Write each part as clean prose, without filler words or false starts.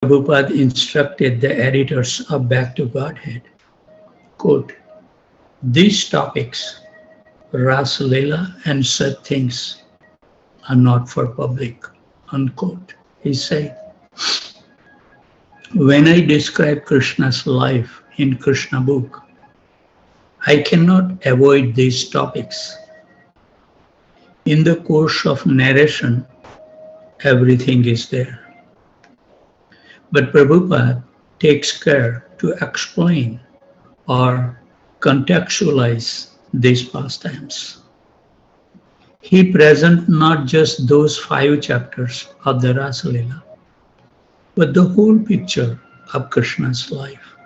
Prabhupada instructed the editors of Back to Godhead, quote, these topics, Ras Leela and such things, are not for public, unquote. He said, when I describe Krishna's life in Krishna book, I cannot avoid these topics. In the course of narration, everything is there. But Prabhupada takes care to explain or contextualize these pastimes. He presents not just those 5 chapters of the Rasa Leela, but the whole picture of Krishna's life.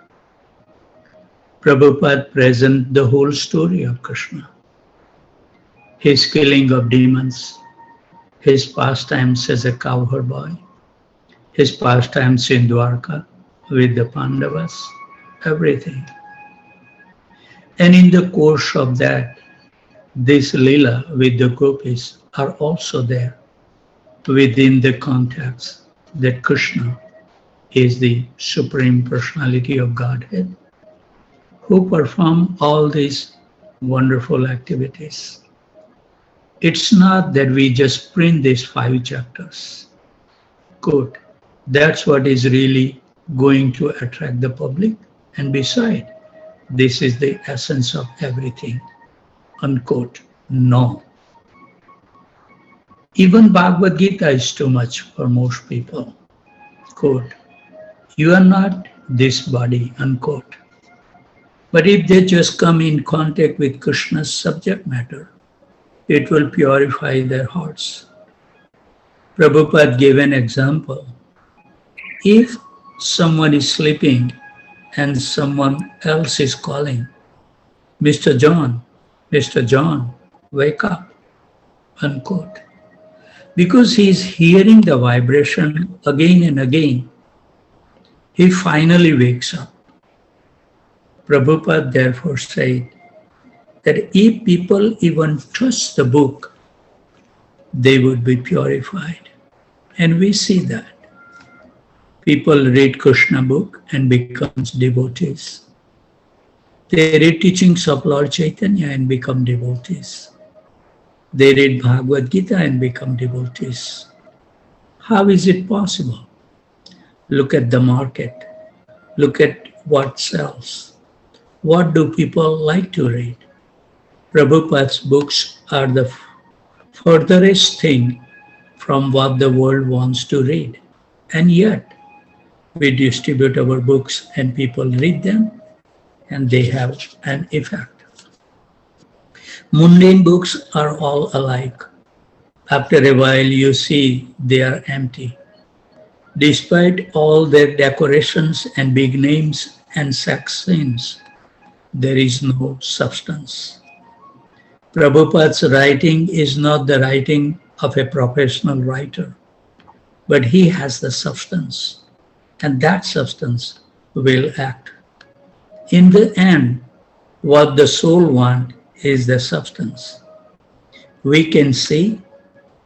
Prabhupada presents the whole story of Krishna, his killing of demons, his pastimes as a cowherd boy, his pastimes in Dwarka with the Pandavas, everything. And in the course of that, this Leela with the gopis are also there within the context that Krishna is the Supreme Personality of Godhead who perform all these wonderful activities. It's not that we just print these 5 chapters. Quote, that's what is really going to attract the public. And beside, this is the essence of everything. Unquote. No. Even Bhagavad Gita is too much for most people. Quote, you are not this body, unquote. But if they just come in contact with Krishna's subject matter, it will purify their hearts. Prabhupada gave an example. If someone is sleeping and someone else is calling, Mr. John, wake up, unquote. Because he is hearing the vibration again and again, he finally wakes up. Prabhupada therefore said that if people even touch the book, they would be purified. And we see that. People read Krishna book and becomes devotees. They read teachings of Lord Chaitanya and become devotees. They read Bhagavad Gita and become devotees. How is it possible? Look at the market. Look at what sells. What do people like to read? Prabhupada's books are the furthest thing from what the world wants to read. And yet, we distribute our books and people read them and they have an effect. Mundane books are all alike. After a while, you see they are empty. Despite all their decorations and big names and sex scenes, there is no substance. Prabhupada's writing is not the writing of a professional writer, but he has the substance, and that substance will act. In the end, what the soul wants is the substance. We can see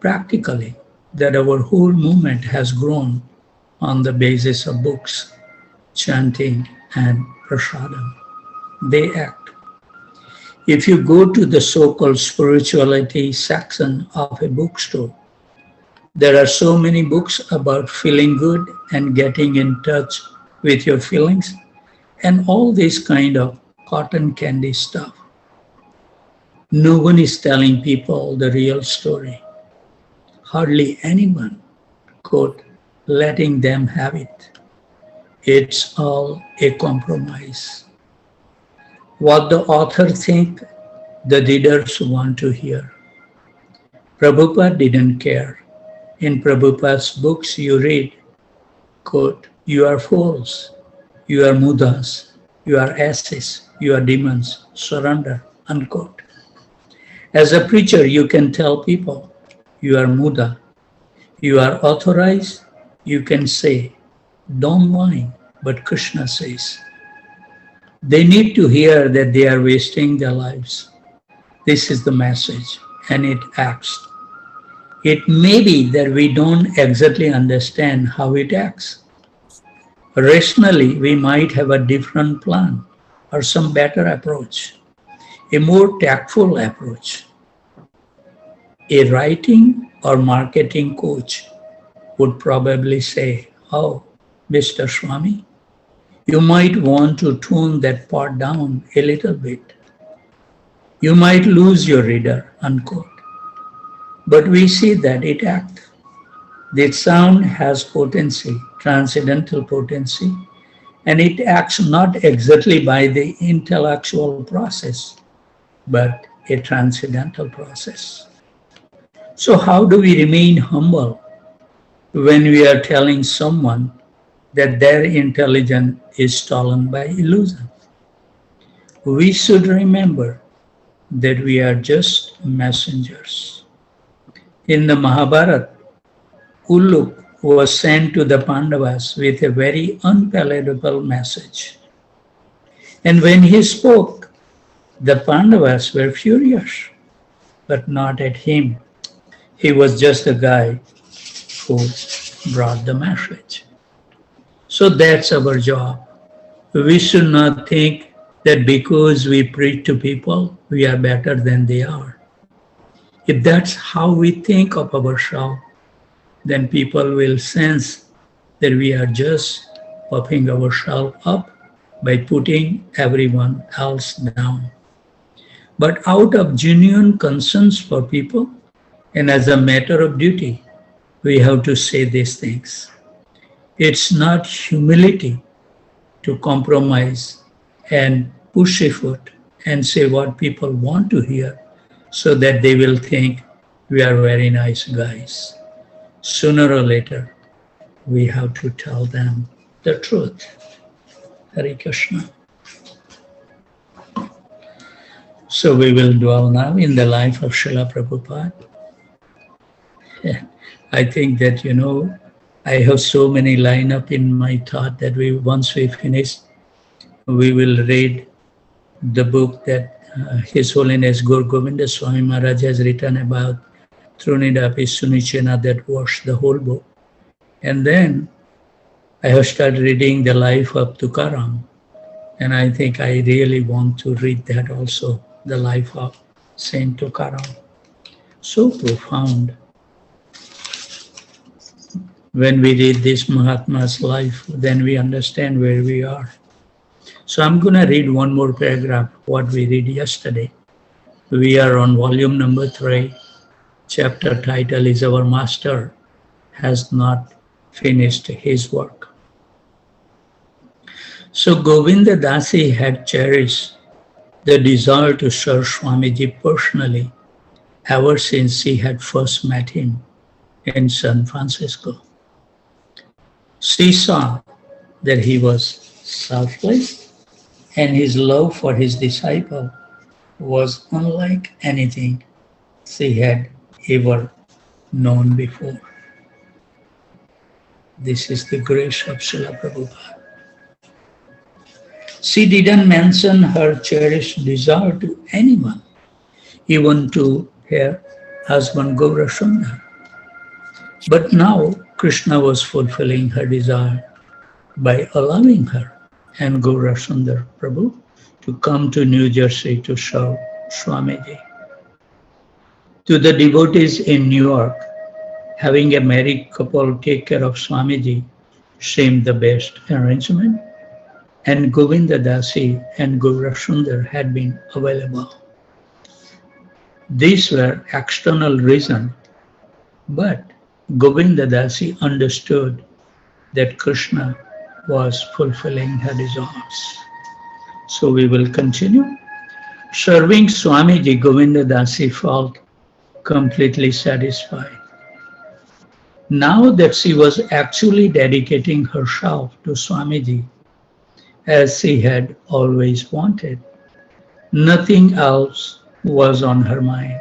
practically that our whole movement has grown on the basis of books, chanting, and prasadam. They act. If you go to the so-called spirituality section of a bookstore, there are so many books about feeling good and getting in touch with your feelings and all this kind of cotton candy stuff. No one is telling people the real story. Hardly anyone, quote, letting them have it. It's all a compromise. What the author think, the readers want to hear. Prabhupada didn't care. In Prabhupada's books you read, quote, you are fools, you are mudas, you are asses, you are demons, surrender, unquote. As a preacher, you can tell people, you are muda, you are authorized, you can say, don't whine, but Krishna says. They need to hear that they are wasting their lives. This is the message, and it acts. It may be that we don't exactly understand how it acts, Rationally, we might have a different plan or some better approach, a more tactful approach. A writing or marketing coach would probably say, "Oh, Mr. Swami, you might want to tone that part down a little bit. You might lose your reader," unquote. But we see that it acts. The sound has potency, transcendental potency, and it acts not exactly by the intellectual process, but a transcendental process. So, how do we remain humble when we are telling someone that their intelligence is stolen by illusion? We should remember that we are just messengers. In the Mahabharata, Uluk was sent to the Pandavas with a very unpalatable message. And when he spoke, the Pandavas were furious, but not at him. He was just a guy who brought the message. So that's our job. We should not think that because we preach to people, we are better than they are. If that's how we think of ourselves, then people will sense that we are just puffing ourselves up by putting everyone else down. But out of genuine concerns for people and as a matter of duty, we have to say these things. It's not humility to compromise and push a foot and say what people want to hear so that they will think we are very nice guys. Sooner or later, we have to tell them the truth. Hare Krishna. So we will dwell now in the life of Srila Prabhupada. I think that, I have so many line up in my thought that once we finish, we will read the book that His Holiness Gaur Govinda Swami Maharaj has written about Trunidapi Sunichena, that was the whole book. And then I have started reading the life of Tukaram. And I think I really want to read that also, the life of Saint Tukaram. So profound. When we read this Mahatma's life, then we understand where we are. So I'm going to read one more paragraph, what we read yesterday. We are on volume number 3. Chapter title is Our Master Has Not Finished His Work. So Govinda Dasi had cherished the desire to serve Swamiji personally ever since he had first met him in San Francisco. She saw that he was selfless and his love for his disciple was unlike anything she had ever known before. This is the grace of Srila Prabhupada. She didn't mention her cherished desire to anyone, even to her husband Gaurasundar. But now Krishna was fulfilling her desire by allowing her and Gaurasundar Prabhu to come to New Jersey to serve Swamiji. To the devotees in New York, having a married couple take care of Swamiji seemed the best arrangement, and Govinda Dasi and Gaurasundar had been available. These were external reasons, but Govinda Dasi understood that Krishna was fulfilling her desires. So we will continue. Serving Swamiji, Govinda Dasi felt completely satisfied. Now that she was actually dedicating herself to Swamiji, as she had always wanted, nothing else was on her mind.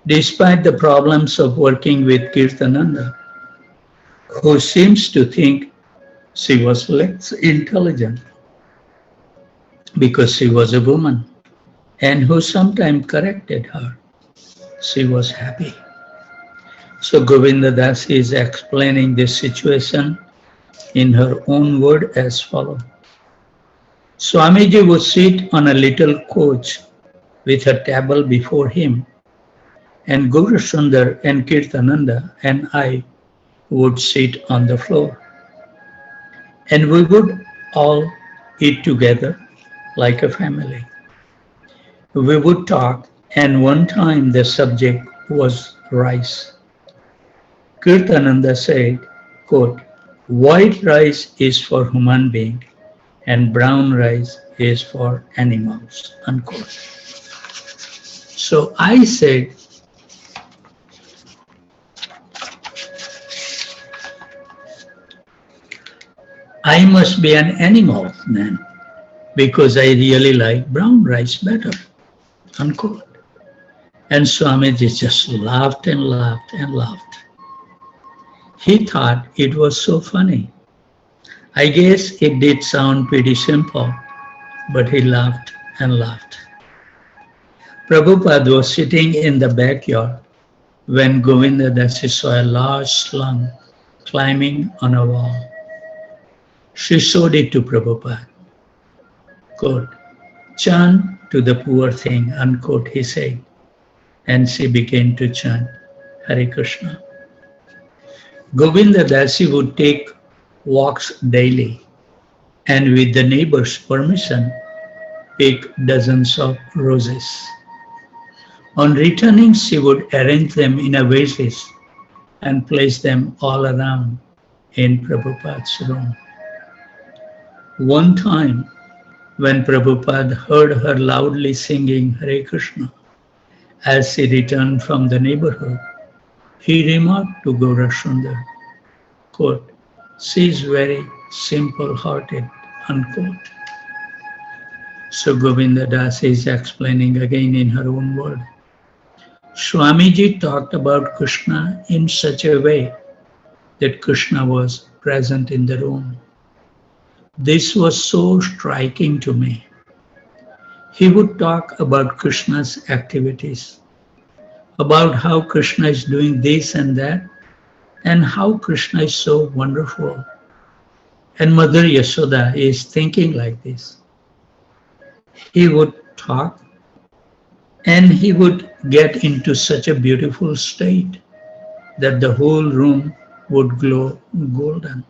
Despite the problems of working with Kirtananda, who seems to think she was less intelligent because she was a woman, and who sometimes corrected her, she was happy. So Govinda Das is explaining this situation in her own word as follows. Swamiji would sit on a little coach with a table before him, and Gaurasundar and Kirtananda and I would sit on the floor. And we would all eat together like a family. We would talk, and one time the subject was rice. Kirtananda said, quote, white rice is for human being and brown rice is for animals, unquote. So I said, I must be an animal then, because I really like brown rice better, unquote. And Swamiji just laughed and laughed and laughed. He thought it was so funny. I guess it did sound pretty simple, but he laughed and laughed. Prabhupada was sitting in the backyard when Govinda Dasi saw a large slug climbing on a wall. She showed it to Prabhupada. Quote, chant to the poor thing, unquote, he said. And she began to chant Hare Krishna. Govinda Dasi would take walks daily and with the neighbor's permission, pick dozens of roses. On returning, she would arrange them in a vases and place them all around in Prabhupada's room. One time, when Prabhupada heard her loudly singing Hare Krishna as she returned from the neighborhood, he remarked to Gaurasundar, quote, she is very simple-hearted, unquote. So Govinda Das is explaining again in her own word. Swamiji talked about Krishna in such a way that Krishna was present in the room. This was so striking to me. He would talk about Krishna's activities, about how Krishna is doing this and that, and how Krishna is so wonderful. And Mother Yashoda is thinking like this. He would talk and he would get into such a beautiful state that the whole room would glow golden.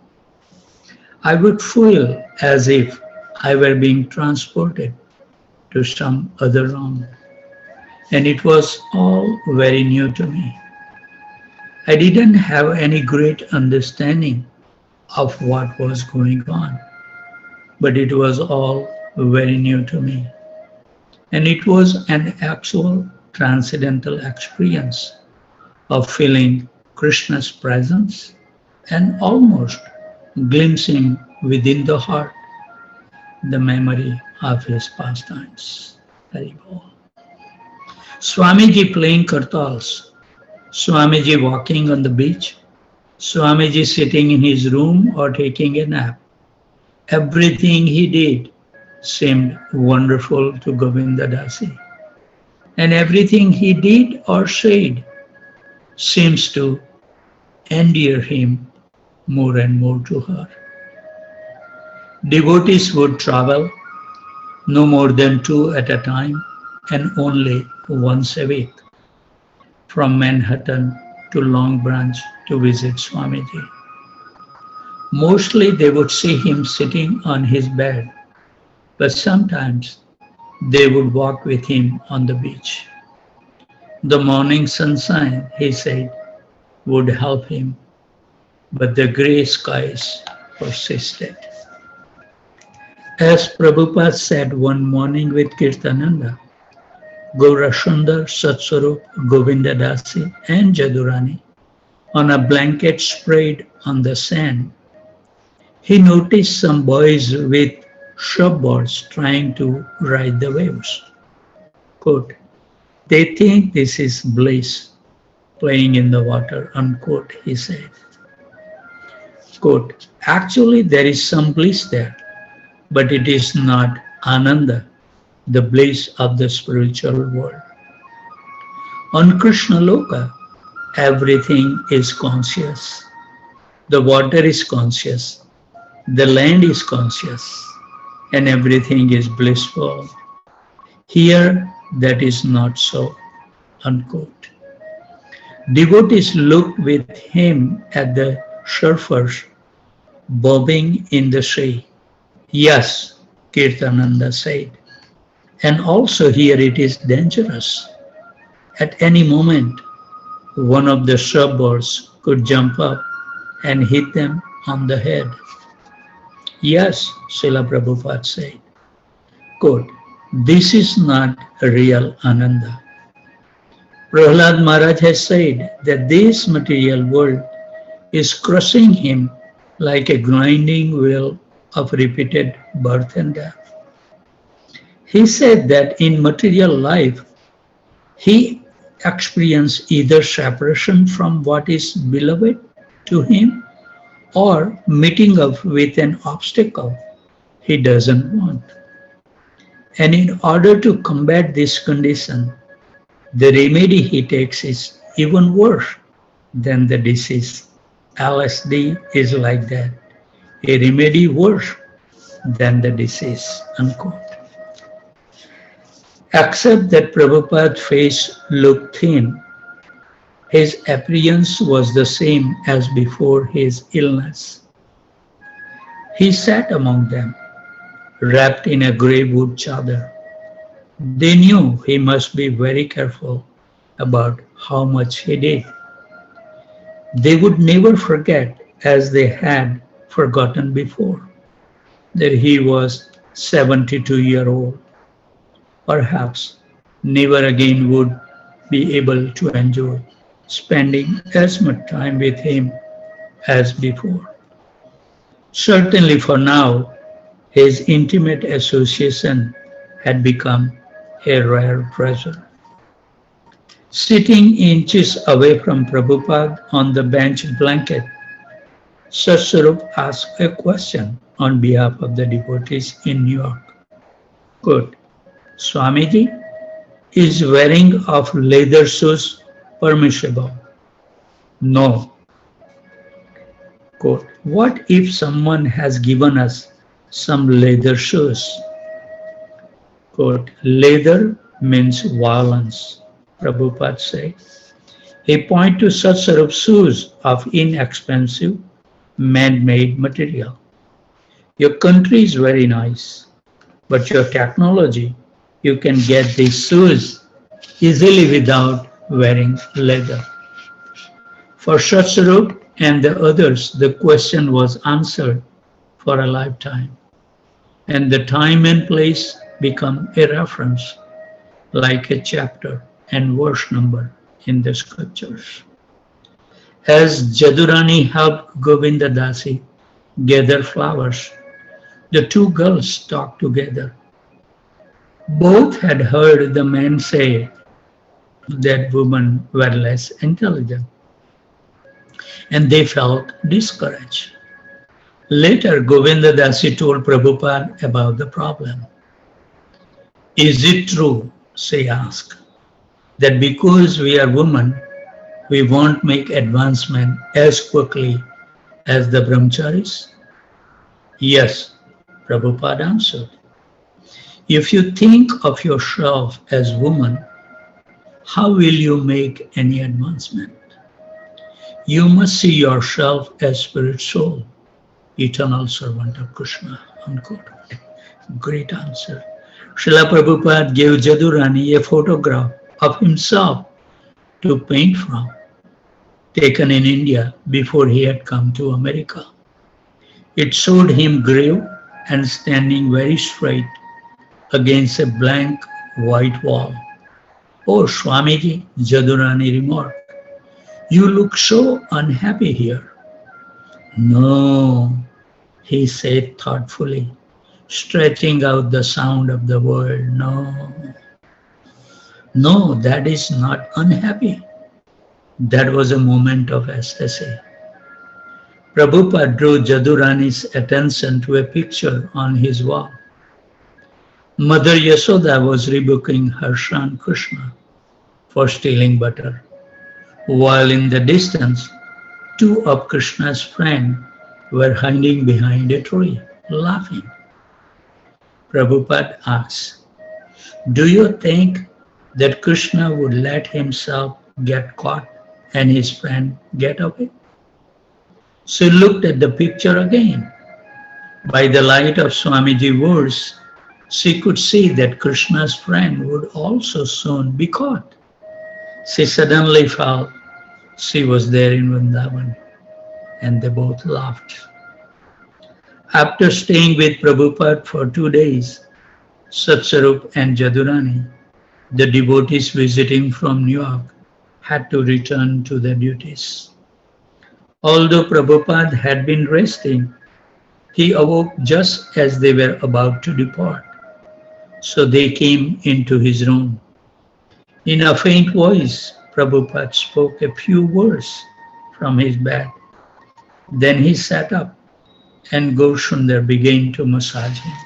I would feel as if I were being transported to some other realm. And it was all very new to me. I didn't have any great understanding of what was going on, but it was all very new to me. And it was an actual transcendental experience of feeling Krishna's presence and almost glimpsing within the heart the memory of his pastimes. Very well. Swamiji playing kartals, Swamiji walking on the beach, Swamiji sitting in his room or taking a nap. Everything he did seemed wonderful to Govinda Dasi. And everything he did or said seems to endear him more and more to her. Devotees would travel no more than 2 at a time and only once a week from Manhattan to Long Branch to visit Swamiji. Mostly they would see him sitting on his bed, but sometimes they would walk with him on the beach. The morning sunshine, he said, would help him, but the grey skies persisted. As Prabhupada said one morning with Kirtananda, Gaurasundar, Satswarup, Govinda Dasi and Jadurani on a blanket spread on the sand, he noticed some boys with shopboards trying to ride the waves. Quote, they think this is bliss, playing in the water, unquote, he said. Quote, actually there is some bliss there, but it is not Ananda, the bliss of the spiritual world. On Krishna Loka, everything is conscious. The water is conscious, The land is conscious and everything is blissful. Here, that is not so. Unquote. Devotees looked with him at the surfers bobbing in the sea. Yes, Kirtananda said. And also here it is dangerous. At any moment, one of the surfboards could jump up and hit them on the head. Yes, Srila Prabhupada said. Quote, this is not real Ananda. Prahlad Maharaj has said that this material world is crushing him like a grinding wheel of repeated birth and death. He said that in material life, he experienced either separation from what is beloved to him or meeting up with an obstacle he doesn't want. And in order to combat this condition, the remedy he takes is even worse than the disease. LSD is like that, a remedy worse than the disease, unquote. Except that Prabhupada's face looked thin, his appearance was the same as before his illness. He sat among them, wrapped in a grey wood chadar. They knew he must be very careful about how much he did. They would never forget, as they had forgotten before, that he was 72-years old. Perhaps never again would be able to enjoy spending as much time with him as before. Certainly for now, his intimate association had become a rare treasure. Sitting inches away from Prabhupada on the bench blanket, Satsvarup asked a question on behalf of the devotees in New York. Quote, Swamiji, is wearing of leather shoes permissible? No. Quote, what if someone has given us some leather shoes? Quote, leather means violence, Prabhupada said. He pointed to Satsvarup's shoes of inexpensive, man-made material. Your country is very nice, but your technology, you can get these shoes easily without wearing leather. For Satsvarup and the others, the question was answered for a lifetime, and the time and place become a reference, like a chapter and verse number in the scriptures. As Jadurani helped Govinda Dasi gather flowers, the two girls talked together. Both had heard the man say that women were less intelligent, and they felt discouraged. Later, Govinda Dasi told Prabhupada about the problem. Is it true, she asked, that because we are women, we won't make advancement as quickly as the brahmacharis? Yes, Prabhupada answered. If you think of yourself as woman, how will you make any advancement? You must see yourself as spirit soul, eternal servant of Krishna, unquote. Great answer. Srila Prabhupada gave Jadurani a photograph of himself to paint from, taken in India before he had come to America. It showed him grave and standing very straight against a blank white wall. Oh, Swamiji, Jadurani remarked, you look so unhappy here. No, he said thoughtfully, stretching out the sound of the word, no. No, that is not unhappy. That was a moment of ecstasy. Prabhupada drew Jadurani's attention to a picture on his wall. Mother Yashoda was rebuking her son Krishna for stealing butter, while in the distance, two of Krishna's friends were hiding behind a tree, laughing. Prabhupada asks, do you think that Krishna would let himself get caught and his friend get away? She looked at the picture again. By the light of Swamiji's words, she could see that Krishna's friend would also soon be caught. She suddenly felt she was there in Vrindavan, and they both laughed. After staying with Prabhupada for 2 days, Satsarup and Jadurani, the devotees visiting from New York, had to return to their duties. Although Prabhupada had been resting, he awoke just as they were about to depart. So they came into his room. In a faint voice, Prabhupada spoke a few words from his bed. Then he sat up and Gaurasundar began to massage him.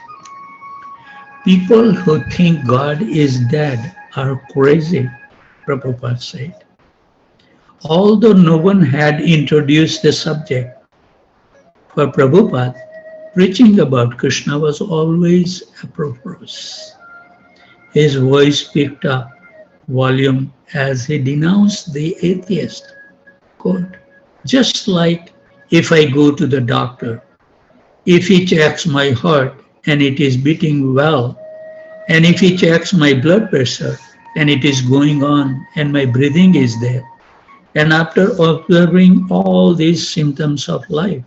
People who think God is dead are crazy, Prabhupada said. Although no one had introduced the subject, for Prabhupada, preaching about Krishna was always appropriate. His voice picked up volume as he denounced the atheist. Quote, just like if I go to the doctor, if he checks my heart and it is beating well, and if he checks my blood pressure and it is going on and my breathing is there, and after observing all these symptoms of life,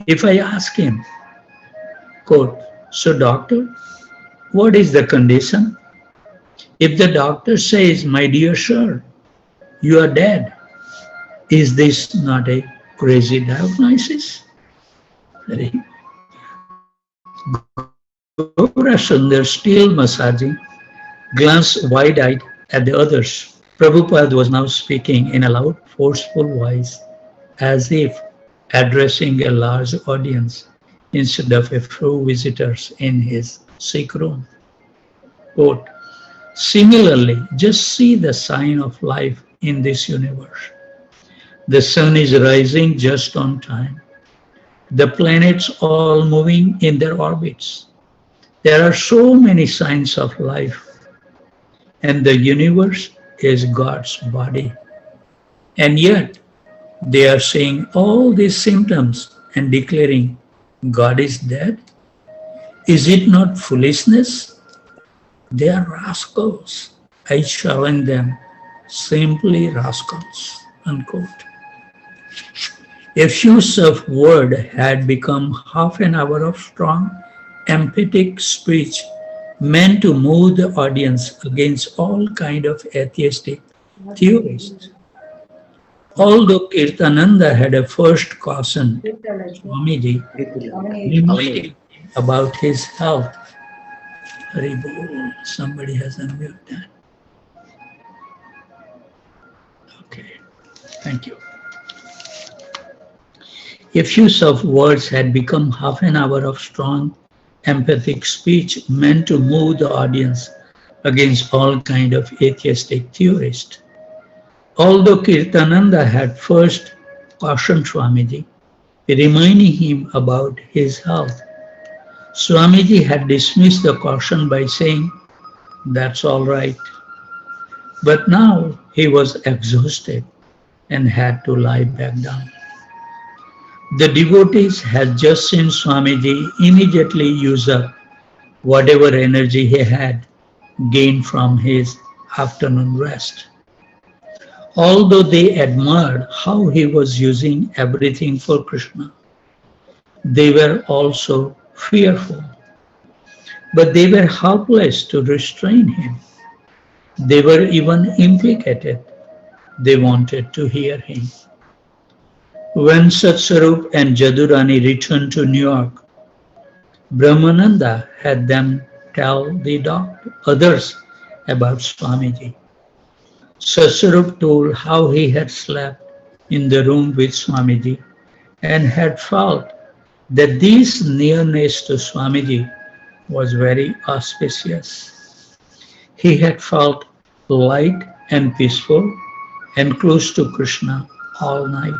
if I ask him, quote, so doctor, what is the condition? If the doctor says, my dear sir, you are dead, is this not a crazy diagnosis? Gaurasundar, still massaging, glanced wide-eyed at the others. Prabhupada was now speaking in a loud, forceful voice, as if addressing a large audience instead of a few visitors in his sick room. Quote, similarly, just see the sign of life in this universe. The sun is rising just on time. The planets all moving in their orbits. There are so many signs of life, and the universe is God's body. And yet, they are seeing all these symptoms and declaring God is dead. Is it not foolishness? They are rascals. I challenge them, simply rascals. Unquote. A fuse of word had become half an hour of strong, emphatic speech meant to move the audience against all kind of atheistic theories. Although Kirtananda had a first caution Swamiji reminding him about his health. Hari Bol, somebody has unmuted that. Okay, thank you. A fuse of words had become half an hour of strong, emphatic speech meant to move the audience against all kind of atheistic theorists. Although Kirtananda had first cautioned Swamiji, reminding him about his health, Swamiji had dismissed the caution by saying, that's all right. But now he was exhausted and had to lie back down. The devotees had just seen Swamiji immediately use up whatever energy he had gained from his afternoon rest. Although they admired how he was using everything for Krishna, they were also fearful. But they were helpless to restrain him. They were even implicated. They wanted to hear him. When Satsarup and Jadurani returned to New York, Brahmananda had them tell the others about Swamiji. Satsarup told how he had slept in the room with Swamiji and had felt that this nearness to Swamiji was very auspicious. He had felt light and peaceful and close to Krishna all night.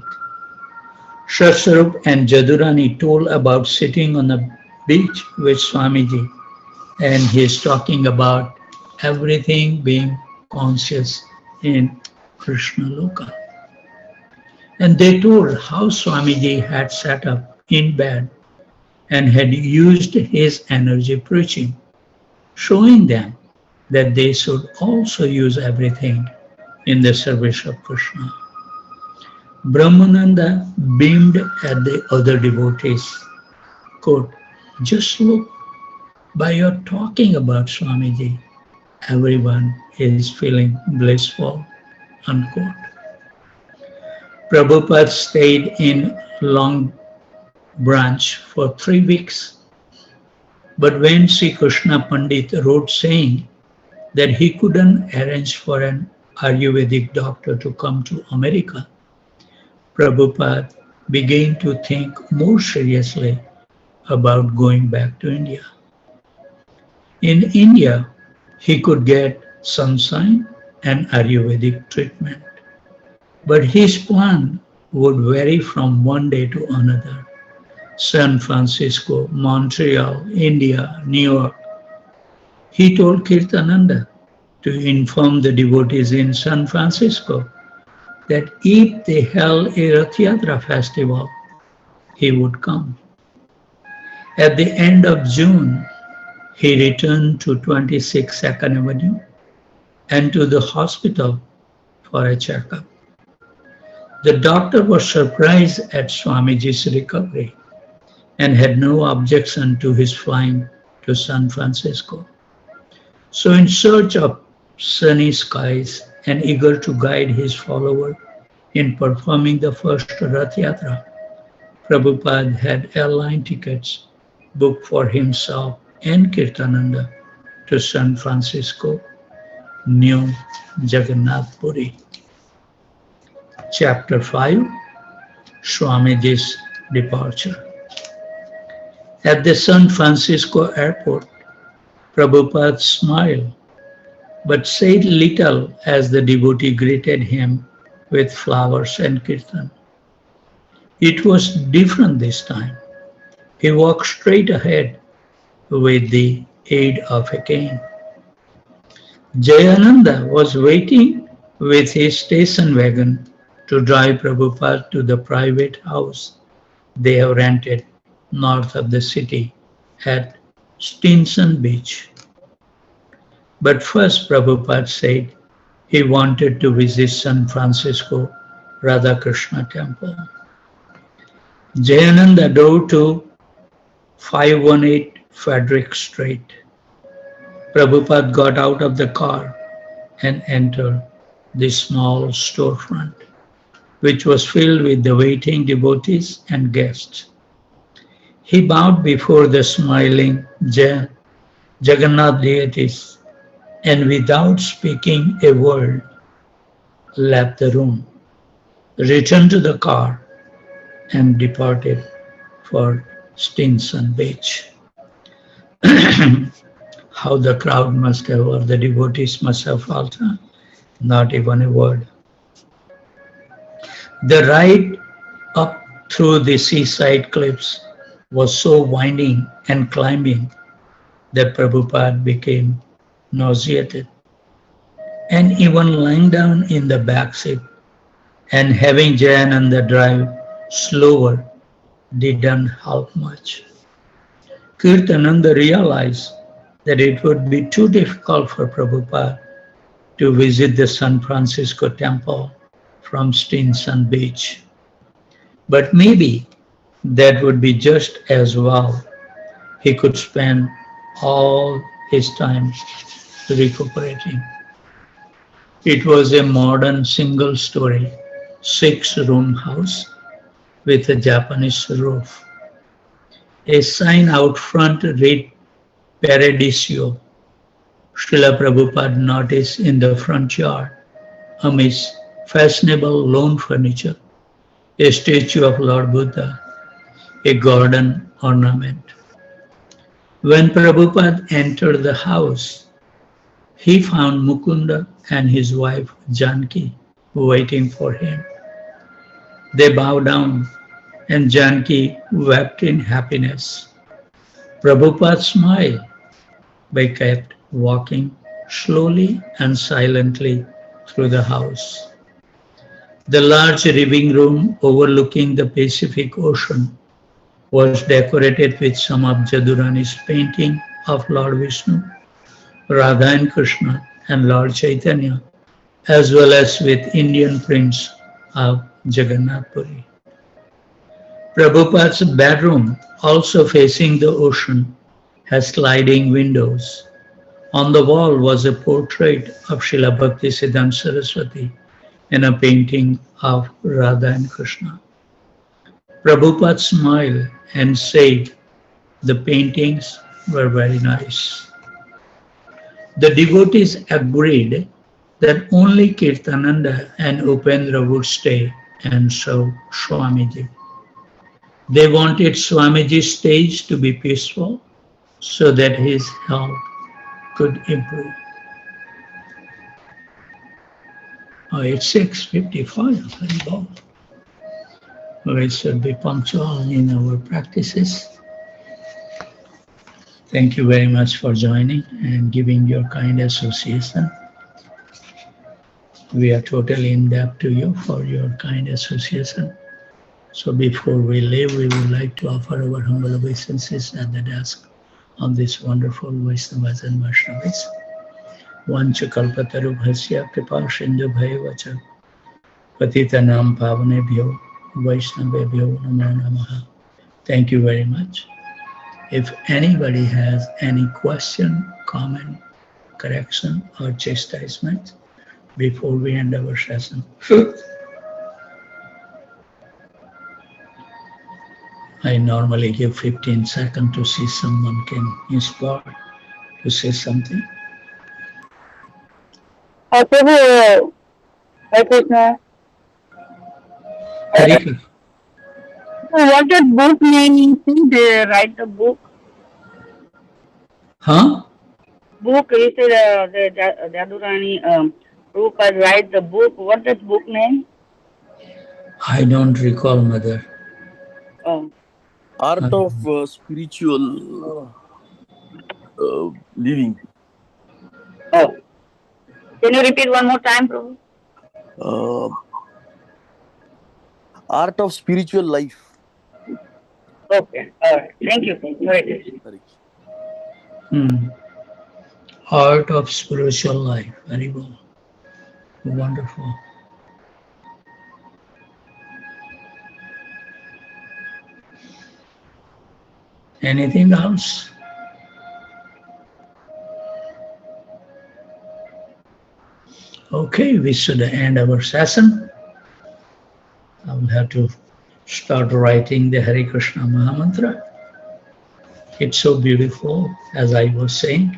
Shasharup and Jadurani told about sitting on the beach with Swamiji, and he's talking about everything being conscious in Krishna Loka. And they told how Swamiji had sat up in bed and had used his energy preaching, showing them that they should also use everything in the service of Krishna. Brahmananda beamed at the other devotees. Quote, just look, by your talking about Swamiji, everyone is feeling blissful, unquote. Prabhupada stayed in Long Branch for 3 weeks. But when Sri Krishna Pandit wrote saying that he couldn't arrange for an Ayurvedic doctor to come to America, Prabhupada began to think more seriously about going back to India. In India, he could get sunshine and Ayurvedic treatment. But his plan would vary from one day to another. San Francisco, Montreal, India, New York. He told Kirtananda to inform the devotees in San Francisco that if they held a Rath Yatra festival, he would come. At the end of June, he returned to 26 2nd Avenue and to the hospital for a checkup. The doctor was surprised at Swamiji's recovery and had no objection to his flying to San Francisco. So in search of sunny skies and eager to guide his follower in performing the first Rath Yatra, Prabhupada had airline tickets booked for himself and Kirtananda to San Francisco, New Jagannath Puri. Chapter 5, Swamiji's Departure. At the San Francisco airport, Prabhupada smiled, but said little as the devotee greeted him with flowers and kirtan. It was different this time. He walked straight ahead with the aid of a cane. Jayananda was waiting with his station wagon to drive Prabhupada to the private house they have rented north of the city at Stinson Beach. But first Prabhupada said he wanted to visit San Francisco Radhakrishna Temple. Jayananda drove to 518 Frederick Street. Prabhupada got out of the car and entered the small storefront, which was filled with the waiting devotees and guests. He bowed before the smiling Jagannath deities and without speaking a word, left the room, returned to the car and departed for Stinson Beach. How the crowd must have, or the devotees must have felt, not even a word. The ride up through the seaside cliffs was so winding and climbing that Prabhupada became nauseated. And even lying down in the back seat and having Jayananda drive slower didn't help much. Kirtananda realized that it would be too difficult for Prabhupada to visit the San Francisco temple from Stinson Beach. But maybe that would be just as well. He could spend all his time recuperating. It was a modern single-story, 6-room house with a Japanese roof. A sign out front read Paradiso. Srila Prabhupada noticed in the front yard, amidst fashionable lawn furniture, a statue of Lord Buddha, a garden ornament. When Prabhupada entered the house, he found Mukunda and his wife Janki waiting for him. They bowed down and Janki wept in happiness. Prabhupada smiled but kept walking slowly and silently through the house. The large living room overlooking the Pacific Ocean was decorated with some of Jadurani's painting of Lord Vishnu, Radha and Krishna, and Lord Chaitanya, as well as with Indian prints of Jagannath Puri. Prabhupada's bedroom, also facing the ocean, has sliding windows. On the wall was a portrait of Srila Bhaktisiddhanta Saraswati and a painting of Radha and Krishna. Prabhupada smiled and said the paintings were very nice. The devotees agreed that only Kirtananda and Upendra would stay and serve Swamiji. They wanted Swamiji's stage to be peaceful so that his health could improve. Oh, it's 6:55. Very well. We should be punctual in our practices. Thank you very much for joining and giving your kind association. We are totally indebted to you for your kind association. So before we leave, we would like to offer our humble obeisances at the desk of this wonderful Vaishnavas and Vaishnavis. Vancha kalpatarubhasya kripa sindhu bhaivacha patitanam pavanebhyo Vaishnavebhyo namo namaha. Thank you very much. If anybody has any question, comment, correction, or chastisement before we end our session. I normally give 15 seconds to see someone can inspire to say something. Prabhu, Hare Krishna. Hare Krishna. What that book name you think they write the book? Huh? Book, you said the Jadurani Prabhupada write the book. What that book name? I don't recall, Mother. Oh. Art of spiritual living. Oh. Can you repeat one more time, Prabhu? Art of spiritual life. Okay. All right. Thank you. Hare Krishna. Art of spiritual life. Very well. Wonderful. Anything else? Okay, we should end our session. I will have to start writing the Hare Krishna Mahamantra. It's so beautiful, as I was saying.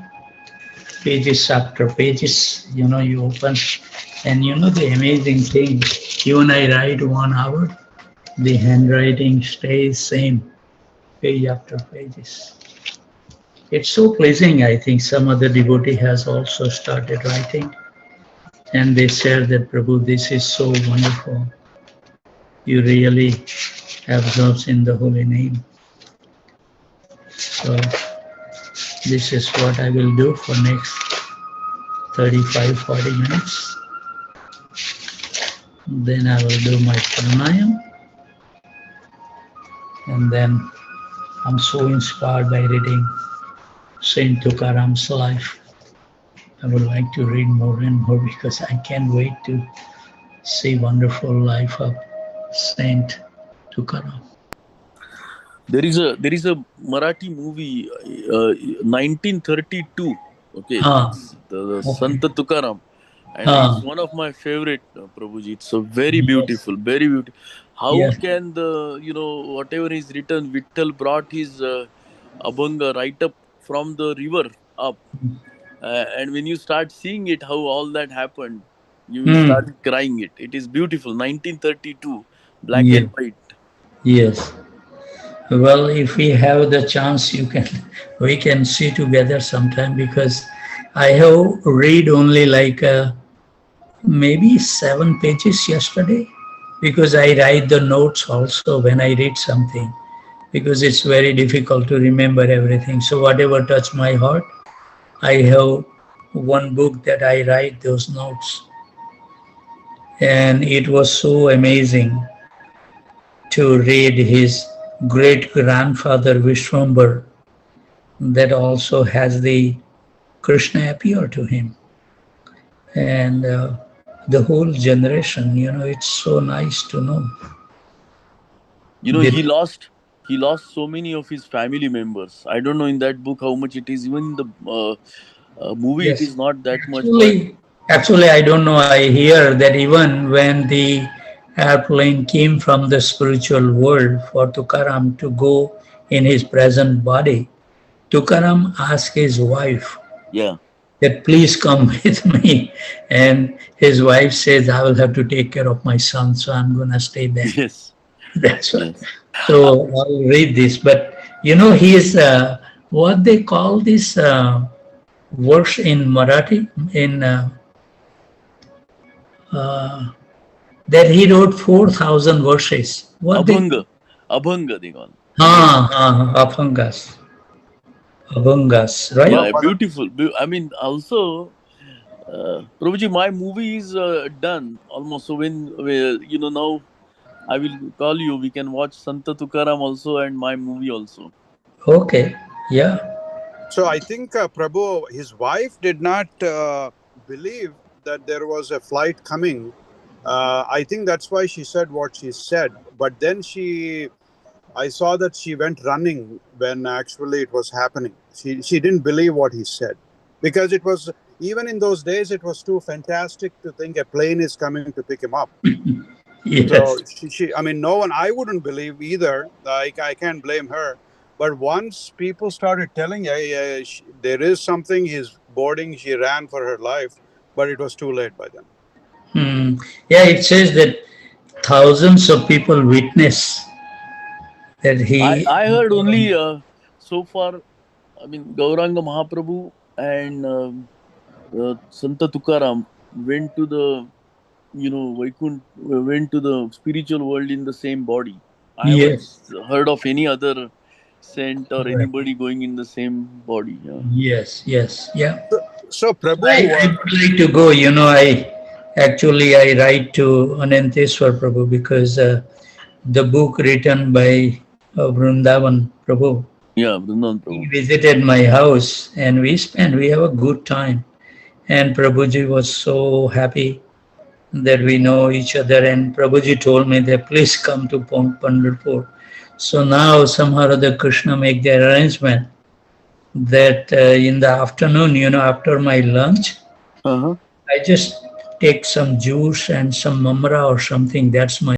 Pages after pages, you open, and the amazing thing, even I write 1 hour, the handwriting stays same, page after pages. It's so pleasing. I think some other devotee has also started writing, and they said that, Prabhu, this is so wonderful. You really absorb in the holy name. So this is what I will do for next 35-40 minutes. Then I will do my pranayam. And then I'm so inspired by reading Saint Tukaram's life. I would like to read more and more because I can't wait to see wonderful life of Saint Tukaram. There is a Marathi movie, 1932. Okay, the Santa Tukaram, and it's one of my favorite, Prabhuji. It's so very beautiful, very beautiful. How can the whatever is written, Vittal brought his Abhanga right up from the river up, and when you start seeing it, how all that happened, you will start crying. It is beautiful. 1932, black and white. Yes. Well, if we have the chance, we can see together sometime, because I have read only like maybe 7 pages yesterday. because I write the notes also when I read something, because it's very difficult to remember everything. So whatever touch my heart, I have one book that I write those notes. And it was so amazing to read his great grandfather Vishwambar, that also has the Krishna appear to him. And the whole generation, it's so nice to know. He lost so many of his family members. I don't know in that book how much it is. Even in the movie, Yes. it is not that much. Actually, I don't know. I hear that even when the airplane came from the spiritual world for Tukaram to go in his present body, Tukaram asked his wife, that please come with me. And his wife says, I will have to take care of my son, so I'm going to stay there. Yes. That's what. Yes. So I'll read this. But, he is what they call this verse in Marathi, in that he wrote 4,000 verses. Abhanga they call. Abhangas. Abhangas, right? Yeah, beautiful. I mean, also, Prabhuji, my movie is done almost. So when, now I will call you, we can watch Santa Tukaram also and my movie also. Okay, yeah. So I think Prabhu, his wife did not believe that there was a flight coming. I think that's why she said what she said. But then I saw that she went running when actually it was happening. She didn't believe what he said, because it was, even in those days, it was too fantastic to think a plane is coming to pick him up. Yes. So no one, I wouldn't believe either. I can't blame her. But once people started telling her there is something, he's boarding, she ran for her life, but it was too late by then. Yeah, it says that thousands of people witness that he... I heard only so far, Gauranga Mahaprabhu and Santa Tukaram went to the, Vaikunt, went to the spiritual world in the same body. I haven't heard of any other saint or anybody going in the same body. Yeah. Yes, yeah. So Prabhu, I would like to go. I write to Ananteswar Prabhu, because the book written by Vrindavan Prabhu. Yeah, Vrindavan Prabhu. He visited my house and we have a good time. And Prabhuji was so happy that we know each other. And Prabhuji told me that please come to Pandharpur. So now somehow or other Krishna make the arrangement that in the afternoon, after my lunch, I just take some juice and some mamra or something. That's my